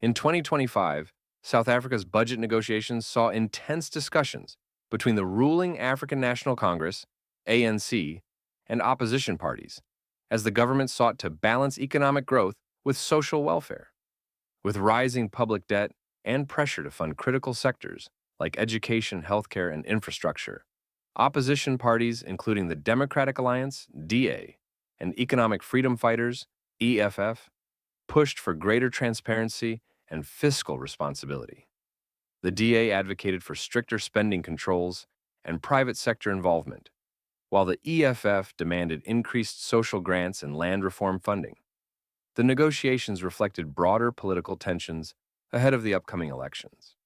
In 2025, South Africa's budget negotiations saw intense discussions between the ruling African National Congress, ANC, and opposition parties, as the government sought to balance economic growth with social welfare. With rising public debt and pressure to fund critical sectors like education, healthcare, and infrastructure, opposition parties, including the Democratic Alliance, DA, and Economic Freedom Fighters, EFF, pushed for greater transparency and fiscal responsibility. The DA advocated for stricter spending controls and private sector involvement, while the EFF demanded increased social grants and land reform funding. The negotiations reflected broader political tensions ahead of the upcoming elections,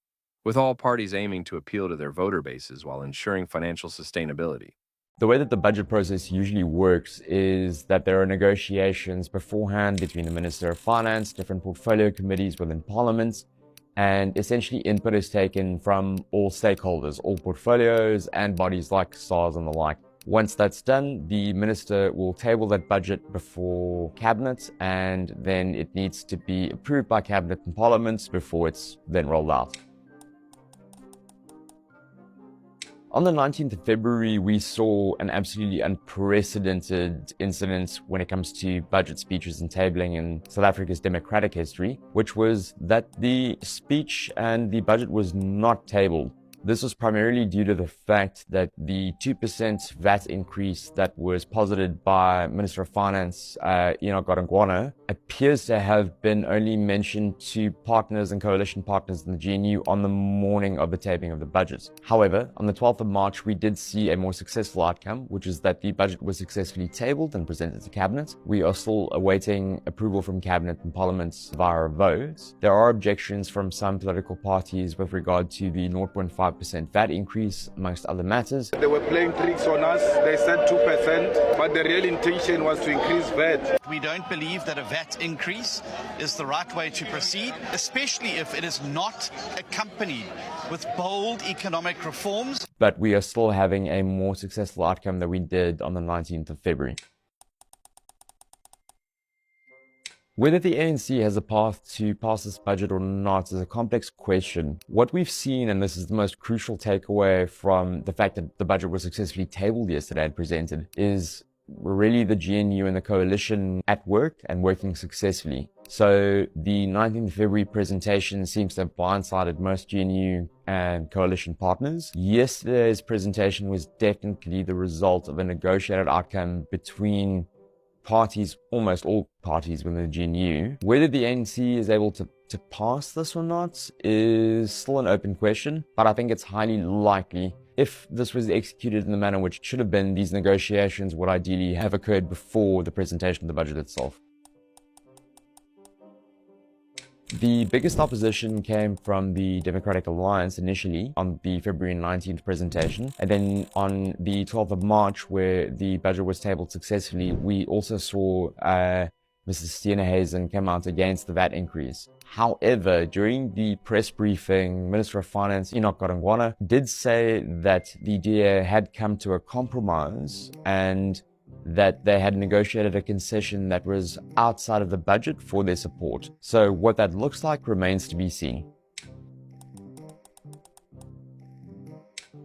with all parties aiming to appeal to their voter bases while ensuring financial sustainability. The way that the budget process usually works is that there are negotiations beforehand between the Minister of Finance, different portfolio committees within Parliament, and essentially input is taken from all stakeholders, all portfolios and bodies like SARS and the like. Once that's done, the Minister will table that budget before Cabinet, and then it needs to be approved by Cabinet and Parliament before it's then rolled out. On the 19th of February, we saw an absolutely unprecedented incident when it comes to budget speeches and tabling in South Africa's democratic history, which was that the speech and the budget was not tabled. This was primarily due to the fact that the 2% VAT increase that was posited by Minister of Finance, Enoch Godongwana, appears to have been only mentioned to partners and coalition partners in the GNU on the morning of the tabling of the budget. However, on the 12th of March, we did see a more successful outcome, which is that the budget was successfully tabled and presented to Cabinet. We are still awaiting approval from Cabinet and Parliament via a vote. There are objections from some political parties with regard to the 0.5% VAT increase, amongst other matters. They were playing tricks on us. They said 2%, but the real intention was to increase VAT. We don't believe that a VAT increase is the right way to proceed, especially if it is not accompanied with bold economic reforms. But we are still having a more successful outcome than we did on the 19th of February. Whether the ANC has a path to pass this budget or not is a complex question. What we've seen, and this is the most crucial takeaway from the fact that the budget was successfully tabled yesterday and presented, is really the GNU and the coalition at work and working successfully. So the 19th of February presentation seems to have blindsided most GNU and coalition partners. Yesterday's presentation was definitely the result of a negotiated outcome between parties, almost all parties within the GNU. Whether the ANC is able to pass this or not is still an open question, but I think it's highly likely. If this was executed in the manner which it should have been, these negotiations would ideally have occurred before the presentation of the budget itself. The biggest opposition came from the Democratic Alliance initially on the February 19th presentation, and then on the 12th of March, where the budget was tabled successfully, we also saw Mrs. Steenhuisen come out against the VAT increase. However, during the press briefing, Minister of Finance Enoch Godongwana did say that the DA had come to a compromise and that they had negotiated a concession that was outside of the budget for their support. So what that looks like remains to be seen.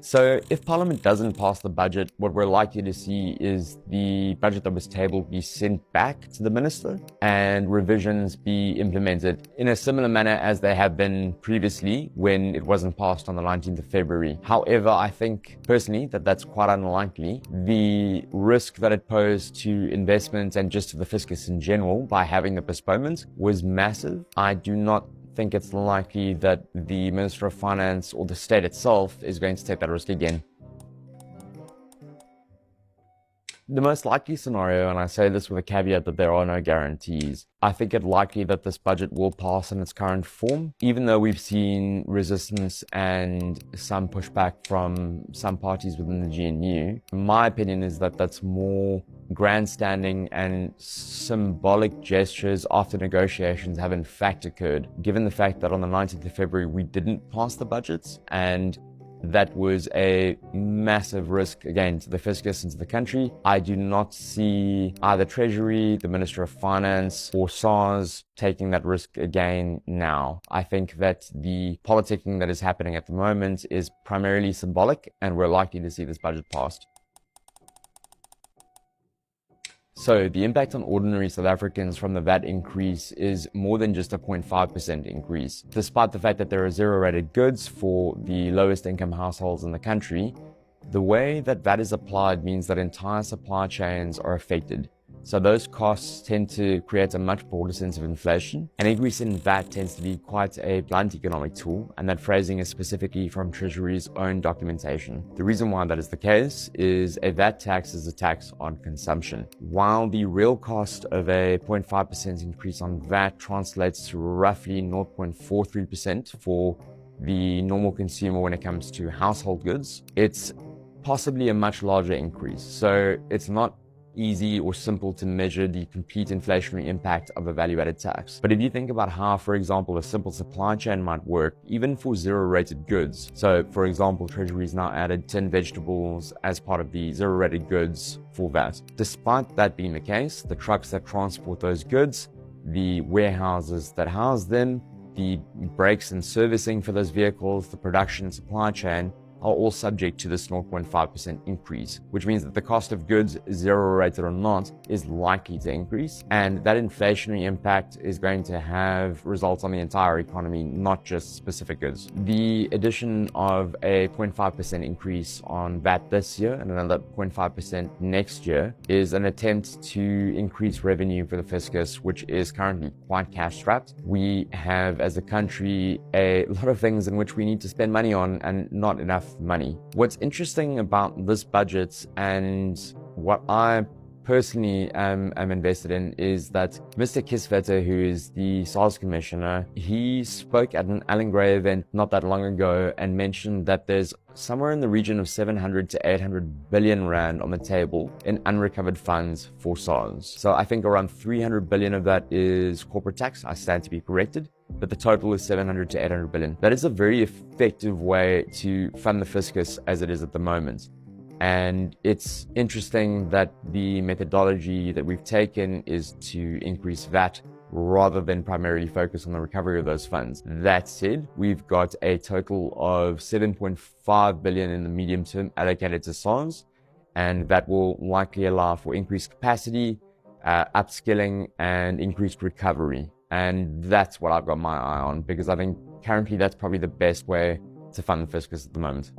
So if Parliament doesn't pass the budget, what we're likely to see is the budget that was tabled be sent back to the Minister and revisions be implemented in a similar manner as they have been previously when it wasn't passed on the 19th of February. However, I think personally that that's quite unlikely. The risk that it posed to investment and just to the fiscus in general by having the postponement was massive. I do not think it's likely that the Minister of Finance or the state itself is going to take that risk again. The most likely scenario, and I say this with a caveat that there are no guarantees, I think it likely that this budget will pass in its current form, even though we've seen resistance and some pushback from some parties within the GNU. My opinion is that that's more grandstanding and symbolic gestures after negotiations have in fact occurred, given the fact that on the 19th of February we didn't pass the budget, and That was a massive risk, again, to the fiscus and to the country. I do not see either Treasury, the Minister of Finance, or SARS taking that risk again now. I think that the politicking that is happening at the moment is primarily symbolic, and we're likely to see this budget passed. So the impact on ordinary South Africans from the VAT increase is more than just a 0.5% increase. Despite the fact that there are zero-rated goods for the lowest income households in the country, the way that VAT is applied means that entire supply chains are affected. So those costs tend to create a much broader sense of inflation. An increase in VAT tends to be quite a blunt economic tool, and that phrasing is specifically from Treasury's own documentation. The reason why that is the case is a VAT tax is a tax on consumption. While the real cost of a 0.5% increase on VAT translates to roughly 0.43% for the normal consumer when it comes to household goods, it's possibly a much larger increase. So it's not easy or simple to measure the complete inflationary impact of a value-added tax. But if you think about how, for example, a simple supply chain might work, even for zero-rated goods. So, for example, Treasury's now added 10 vegetables as part of the zero-rated goods for VAT. Despite that being the case, the trucks that transport those goods, the warehouses that house them, the brakes and servicing for those vehicles, the production and supply chain, are all subject to this 0.5% increase, which means that the cost of goods, zero-rated or not, is likely to increase. And that inflationary impact is going to have results on the entire economy, not just specific goods. The addition of a 0.5% increase on VAT this year and another 0.5% next year is an attempt to increase revenue for the fiscus, which is currently quite cash-strapped. We have, as a country, a lot of things in which we need to spend money on and not enough money. What's interesting about this budget and what I personally am invested in is that Mr. Kisvetter, who is the SARS commissioner, he spoke at an Alan Gray event not that long ago and mentioned that there's somewhere in the region of 700 to 800 billion rand on the table in unrecovered funds for SARS. So I think around 300 billion of that is corporate tax. I stand to be corrected, but the total is 700 to 800 billion. That is a very effective way to fund the fiscus as it is at the moment. And it's interesting that the methodology that we've taken is to increase VAT rather than primarily focus on the recovery of those funds. That said, we've got a total of 7.5 billion in the medium term allocated to SARS, and that will likely allow for increased capacity, upskilling, and increased recovery. And that's what I've got my eye on, because I think currently that's probably the best way to fund the fiscus at the moment.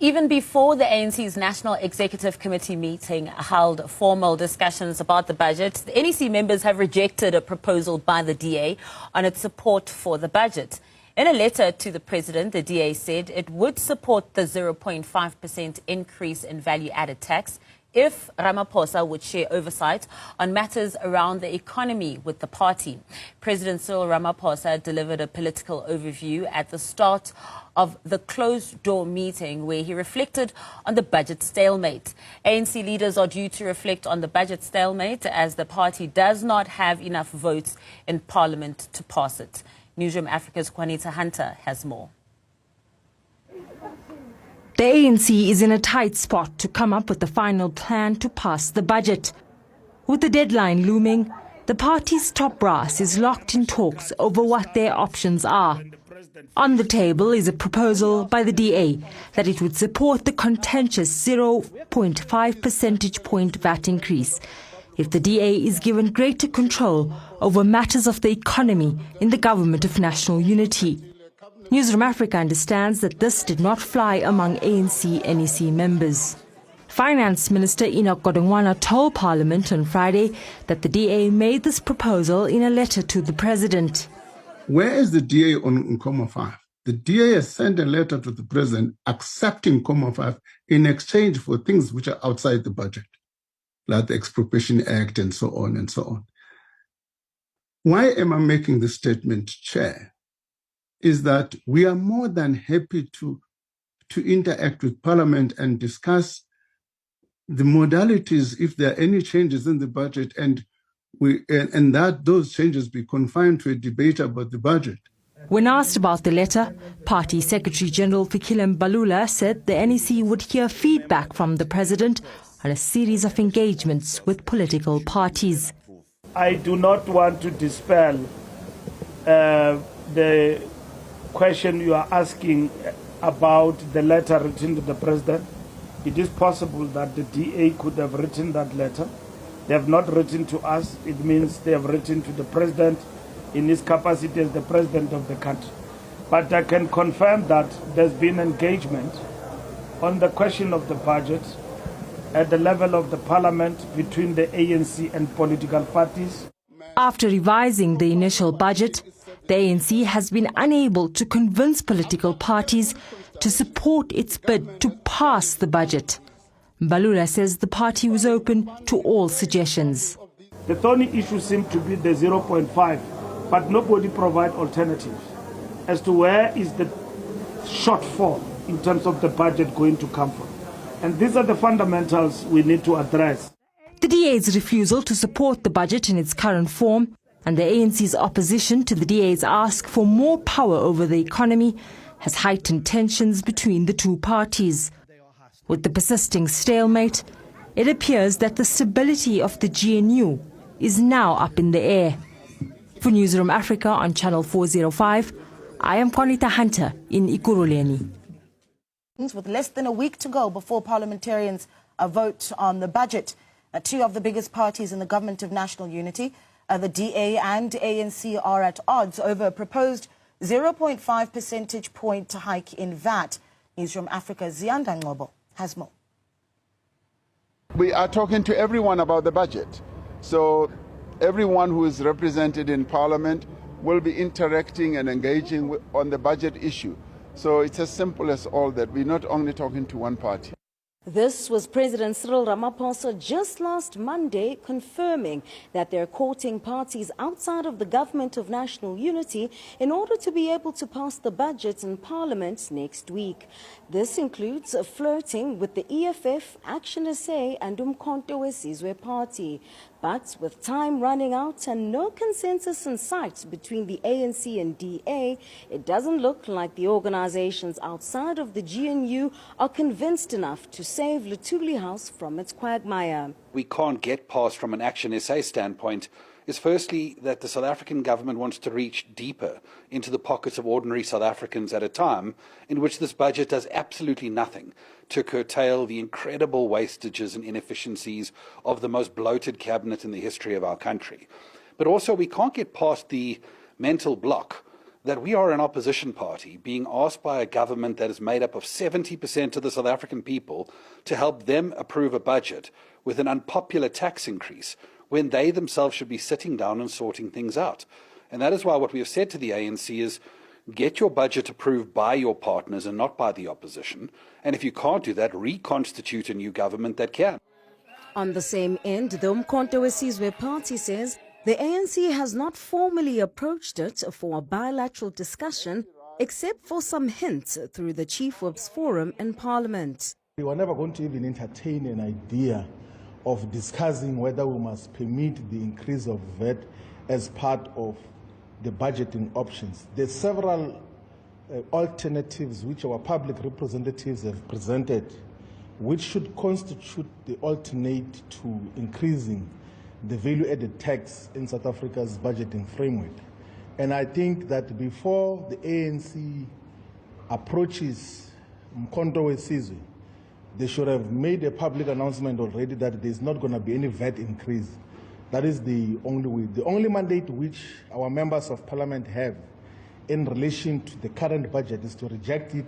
Even before the ANC's National Executive Committee meeting held formal discussions about the budget, the NEC members have rejected a proposal by the DA on its support for the budget. In a letter to the President, the DA said it would support the 0.5% increase in value-added tax if Ramaphosa would share oversight on matters around the economy with the party. President Cyril Ramaphosa delivered a political overview at the start of the closed-door meeting where he reflected on the budget stalemate. ANC leaders are due to reflect on the budget stalemate as the party does not have enough votes in Parliament to pass it. Newsroom Africa's Juanita Hunter has more. The ANC is in a tight spot to come up with the final plan to pass the budget. With the deadline looming, the party's top brass is locked in talks over what their options are. On the table is a proposal by the DA that it would support the contentious 0.5 percentage point VAT increase if the DA is given greater control over matters of the economy in the Government of National Unity. Newsroom Africa understands that this did not fly among ANC-NEC members. Finance Minister Enoch Godongwana told Parliament on Friday that the DA made this proposal in a letter to the President. Where is the DA on Comma 5? The DA has sent a letter to the President accepting Comma 5 in exchange for things which are outside the budget, like the Expropriation Act and so on and so on. Why am I making this statement, Chair? Is that we are more than happy to interact with Parliament and discuss the modalities if there are any changes in the budget, and And that those changes be confined to a debate about the budget. When asked about the letter, Party Secretary General Fikile Mbalula said the NEC would hear feedback from the President on a series of engagements with political parties. I do not want to dispel the question you are asking about the letter written to the President. It is possible that the DA could have written that letter. They have not written to us. It means they have written to the President in his capacity as the President of the country. But I can confirm that there's been engagement on the question of the budget at the level of the Parliament between the ANC and political parties. After revising the initial budget, the ANC has been unable to convince political parties to support its bid to pass the budget. Mbalula says the party was open to all suggestions. The thorny issue seemed to be the 0.5, but nobody provided alternatives as to where is the shortfall in terms of the budget going to come from. And these are the fundamentals we need to address. The DA's refusal to support the budget in its current form and the ANC's opposition to the DA's ask for more power over the economy has heightened tensions between the two parties. With the persisting stalemate, it appears that the stability of the GNU is now up in the air. For Newsroom Africa on Channel 405, I am Konita Hunter in Ekurhuleni. With less than a week to go before parliamentarians vote on the budget, two of the biggest parties in the Government of National Unity, the DA and ANC, are at odds over a proposed 0.5 percentage point hike in VAT. Newsroom Africa's Ziyanda Ngcobo has more. We are talking to everyone about the budget. So everyone who is represented in Parliament will be interacting and engaging on the budget issue. So it's as simple as all that. We're not only talking to one party. This was President Cyril Ramaphosa just last Monday confirming that they're courting parties outside of the Government of National Unity in order to be able to pass the budget in Parliament next week. This includes flirting with the EFF, Action SA and Umkhonto weSizwe Party. But with time running out and no consensus in sight between the ANC and DA, it doesn't look like the organizations outside of the GNU are convinced enough to save Luthuli House from its quagmire. We can't get past from an Action SA standpoint is firstly that the South African government wants to reach deeper into the pockets of ordinary South Africans at a time in which this budget does absolutely nothing to curtail the incredible wastages and inefficiencies of the most bloated cabinet in the history of our country. But also we can't get past the mental block that we are an opposition party being asked by a government that is made up of 70% of the South African people to help them approve a budget with an unpopular tax increase when they themselves should be sitting down and sorting things out. And that is why what we have said to the ANC is get your budget approved by your partners and not by the opposition. And if you can't do that, reconstitute a new government that can. On the same end, the Umkhonto weSizwe Party says the ANC has not formally approached it for a bilateral discussion, except for some hints through the Chief Whips Forum in Parliament. We were never going to even entertain an idea of discussing whether we must permit the increase of VAT as part of the budgeting options. There are several alternatives which our public representatives have presented, which should constitute the alternate to increasing the value-added tax in South Africa's budgeting framework. And I think that before the ANC approaches Umkhonto weSizwe, they should have made a public announcement already that there's not going to be any VAT increase. That is the only way. The only mandate which our members of parliament have in relation to the current budget is to reject it.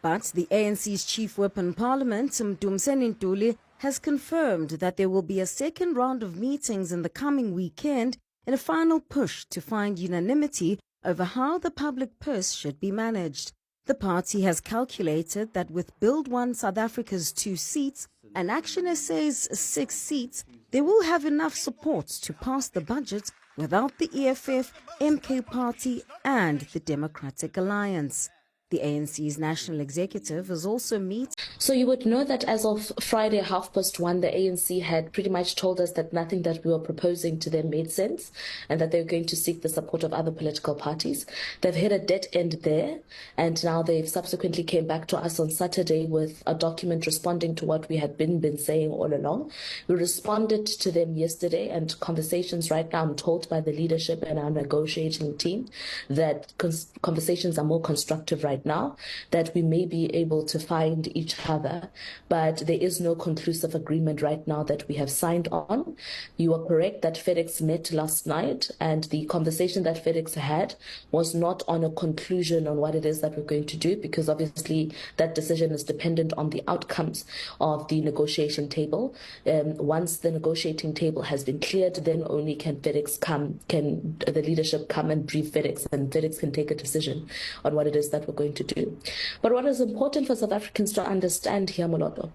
But the ANC's chief whip in Parliament, Mdumiseni Ntuli, has confirmed that there will be a second round of meetings in the coming weekend in a final push to find unanimity over how the public purse should be managed. The party has calculated that with Build One South Africa's 2 seats and Action SA's 6 seats, they will have enough support to pass the budget without the EFF, MK Party and the Democratic Alliance. The The ANC's national executive is also meeting. So you would know that as of Friday, 1:30, the ANC had pretty much told us that nothing that we were proposing to them made sense and that they were going to seek the support of other political parties. They've hit a dead end there, and now they've subsequently came back to us on Saturday with a document responding to what we had been saying all along. We responded to them yesterday, and conversations right now, I'm told by the leadership and our negotiating team, that conversations are more constructive right now, that we may be able to find each other, but there is no conclusive agreement right now that we have signed on. You are correct that FedEx met last night, and the conversation that FedEx had was not on a conclusion on what it is that we're going to do, because obviously that decision is dependent on the outcomes of the negotiation table. Once the negotiating table has been cleared, then only can the leadership come and brief FedEx, and FedEx can take a decision on what it is that we're going to do. But what is important for South Africans to understand here, Moloto,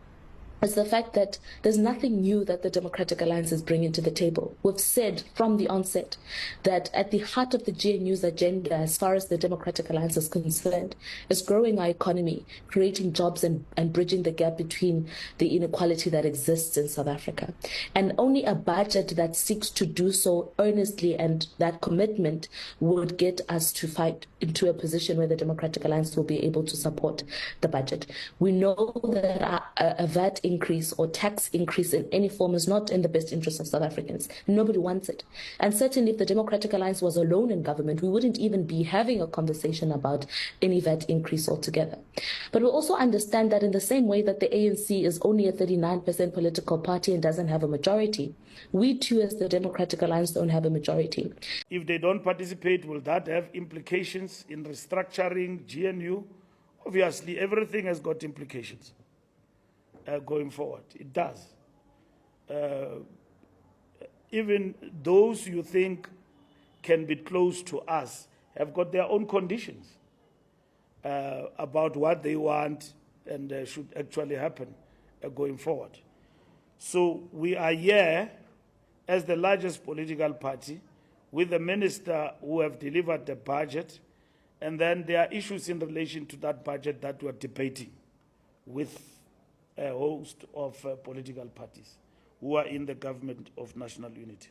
is the fact that there's nothing new that the Democratic Alliance is bringing to the table. We've said from the onset that at the heart of the GNU's agenda, as far as the Democratic Alliance is concerned, is growing our economy, creating jobs and bridging the gap between the inequality that exists in South Africa. And only a budget that seeks to do so earnestly, and that commitment would get us to fight into a position where the Democratic Alliance will be able to support the budget. We know that a VAT increase or tax increase in any form is not in the best interest of South Africans. Nobody wants it. And certainly if the Democratic Alliance was alone in government, we wouldn't even be having a conversation about any VAT increase altogether. But we also understand that in the same way that the ANC is only a 39% political party and doesn't have a majority, we too as the Democratic Alliance don't have a majority. If they don't participate, will that have implications in restructuring GNU? Obviously, everything has got implications. Going forward, it does. Even those you think can be close to us have got their own conditions about what they want and should actually happen going forward. So we are here as the largest political party with the minister who have delivered the budget, and then there are issues in relation to that budget that we're debating with a host of political parties who are in the government of national unity.